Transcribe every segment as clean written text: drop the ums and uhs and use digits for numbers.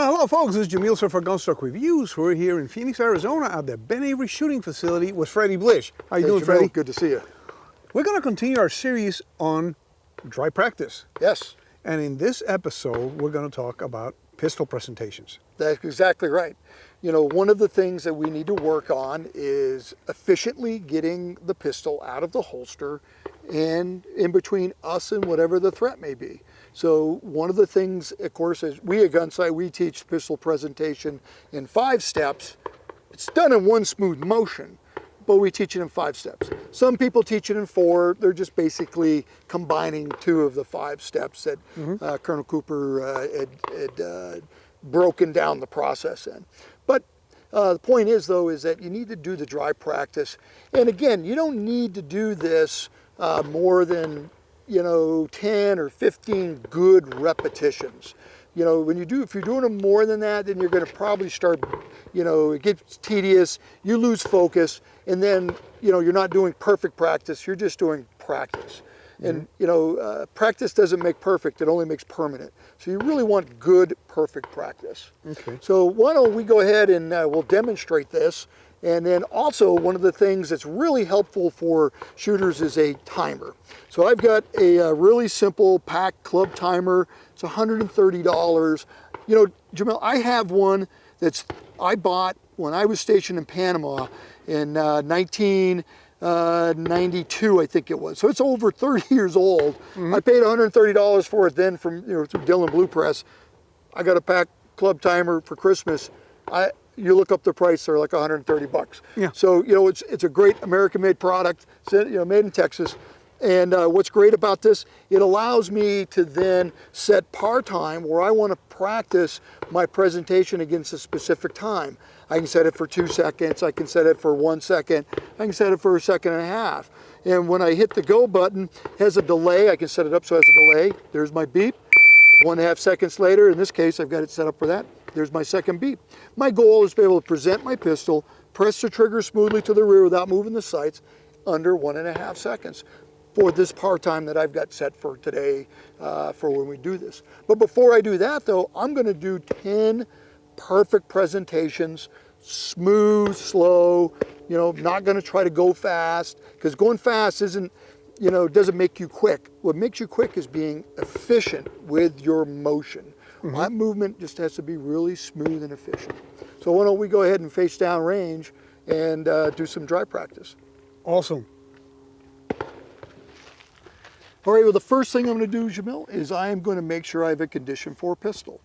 Hello folks, this is Jamil for Gunstock Reviews. We're here in Phoenix, Arizona at the Ben Avery Shooting Facility with Freddie Blish. How you doing, Jamil, Freddie? good to see you. We're going to continue our series on dry practice. Yes. And in this episode, we're going to talk about pistol presentations. That's exactly right. You know, one of the things that we need to work on is efficiently getting the pistol out of the holster and in between us and whatever the threat may be. So one of the things, of course, is we at Gunsight, we teach pistol presentation in 5 steps. It's done in one smooth motion, but we teach it in 5 steps. Some people teach it in 4. They're just basically combining 2 of the 5 steps that Colonel Cooper had broken down the process in. But the point is, though, is that you need to do the dry practice. And again, you don't need to do this more than 10 or 15 good repetitions. You know, if you're doing them more than that, then you're going to probably start, it gets tedious, you lose focus, and then, you're not doing perfect practice, you're just doing practice. And, practice doesn't make perfect, it only makes permanent. So you really want good, perfect practice. Okay. So why don't we go ahead and we'll demonstrate this. And then also one of the things that's really helpful for shooters is a timer. So I've got a really simple pack club timer. It's $130. Jamil, I have one I bought when I was stationed in Panama in 1992, I think it was. So it's over 30 years old. I paid $130 for it then from through Dillon Blue Press. I got a pack club timer for Christmas. You look up the price, they're like 130 bucks. Yeah. So, it's a great American-made product, made in Texas. And what's great about this, it allows me to then set par time where I want to practice my presentation against a specific time. I can set it for 2 seconds, I can set it for 1 second, I can set it for 1.5 seconds. And when I hit the go button, it has a delay, I can set it up so it has a delay. There's my beep. 1.5 seconds later, in this case, I've got it set up for that. There's my second beep. My goal is to be able to present my pistol, press the trigger smoothly to the rear without moving the sights under 1.5 seconds for this par time that I've got set for today for when we do this. But before I do that though, I'm gonna do 10 perfect presentations, smooth, slow, not gonna try to go fast, because going fast doesn't make you quick. What makes you quick is being efficient with your motion. My movement just has to be really smooth and efficient. So why don't we go ahead and face down range and do some dry practice. Awesome. All right, well, the first thing I'm going to do, Jamil, is I am going to make sure I have a condition for a pistol.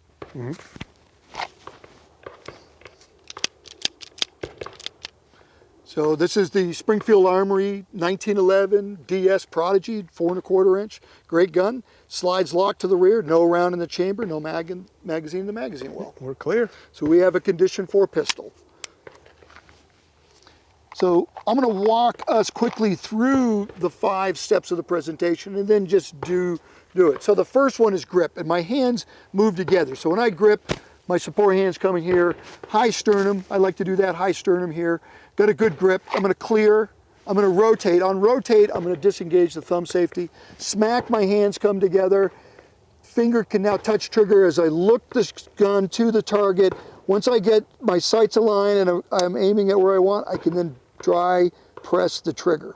So this is the Springfield Armory 1911 DS Prodigy 4¼ inch. Great gun. Slides locked to the rear, no round in the chamber, no magazine in the magazine well. We're clear. So we have a condition for a pistol. So I'm going to walk us quickly through the 5 steps of the presentation and then just do it. So the first one is grip, and my hands move together. So when I grip, my support hand's coming here, high sternum. I like to do that, high sternum here. Got a good grip. I'm going to clear. I'm going to rotate. On rotate, I'm going to disengage the thumb safety. Smack, my hands come together. Finger can now touch trigger as I look this gun to the target. Once I get my sights aligned and I'm aiming at where I want, I can then dry press the trigger.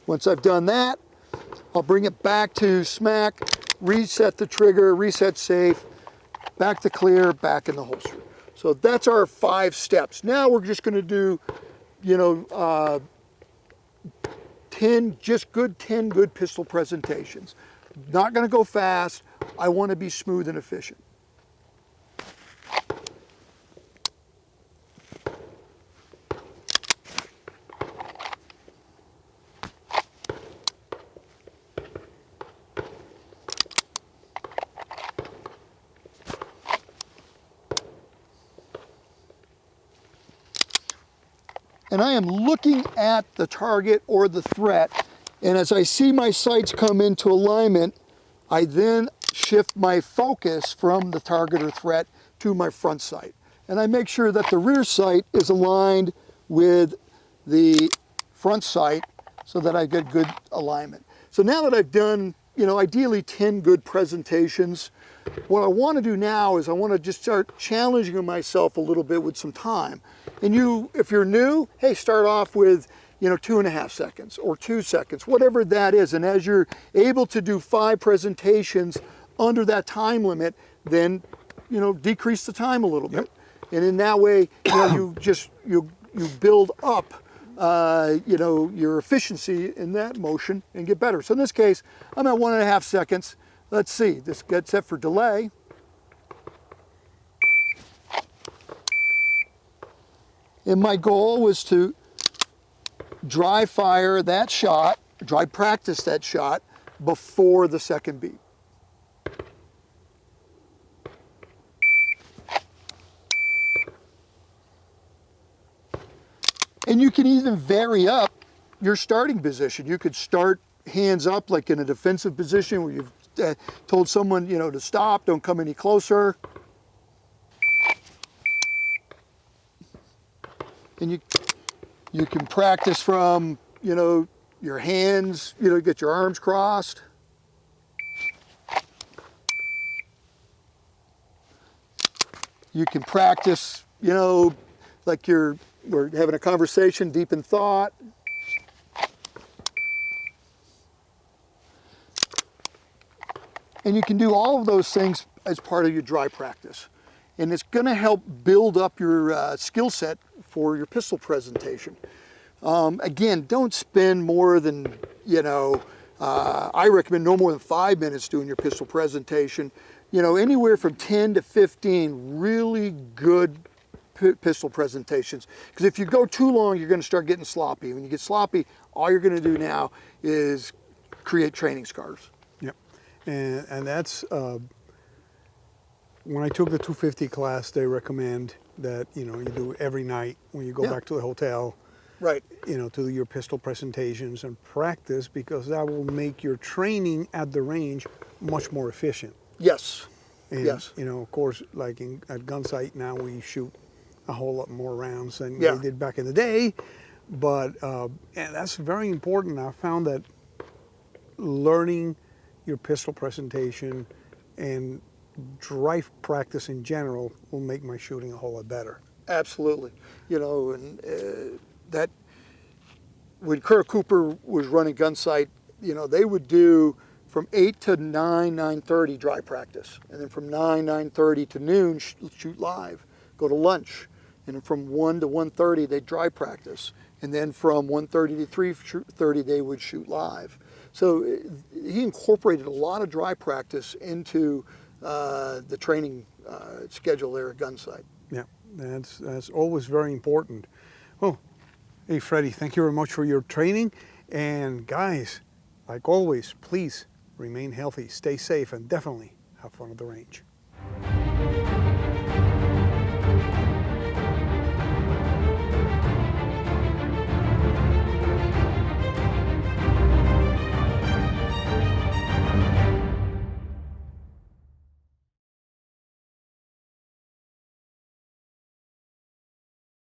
Once I've done that, I'll bring it back to smack, reset the trigger, reset safe, back to clear, back in the holster. So that's our 5 steps. Now we're just going to do, 10 good pistol presentations. Not going to go fast. I want to be smooth and efficient. And I am looking at the target or the threat, and as I see my sights come into alignment, I then shift my focus from the target or threat to my front sight. And I make sure that the rear sight is aligned with the front sight so that I get good alignment. So now that I've done ideally 10 good presentations. What I want to do now is I want to just start challenging myself a little bit with some time. And if you're new, hey, start off with 2.5 seconds or 2 seconds, whatever that is. And as you're able to do 5 presentations under that time limit, then decrease the time a little bit. And in that way, you build up your efficiency in that motion and get better. So in this case, I'm at 1.5 seconds. Let's see, this gets set for delay. And my goal was to dry fire that shot, dry practice that shot before the second beat. And you can even vary up your starting position. You could start hands up like in a defensive position where you've told someone, to stop, don't come any closer. And you can practice from, your hands, get your arms crossed. You can practice, like we're having a conversation deep in thought. And you can do all of those things as part of your dry practice. And it's going to help build up your skill set for your pistol presentation. Again, don't spend more than, I recommend no more than 5 minutes doing your pistol presentation. Anywhere from 10 to 15 really good pistol presentations. Because if you go too long, you're going to start getting sloppy. When you get sloppy, all you're going to do now is create training scars. Yep. And that's, when I took the 250 class, they recommend that, you do it every night when you go back to the hotel. Right. To do your pistol presentations and practice, because that will make your training at the range much more efficient. Yes. And, yes. Of course, like at Gunsight now we shoot a whole lot more rounds than we did back in the day. But and that's very important. I found that learning your pistol presentation and drive practice in general will make my shooting a whole lot better. Absolutely. And that when Kurt Cooper was running Gunsight, they would do from 8 to 9:30 dry practice, and then from 9:30 to noon shoot live, go to lunch, and then from 1 to 1:30 they dry practice, and then from 1:30 to 3:30 they would shoot live. So he incorporated a lot of dry practice into the training schedule there at Gunsight. Yeah, that's always very important. Well, hey Freddie, thank you very much for your training, and guys, like always, please remain healthy, stay safe, and definitely have fun at the range.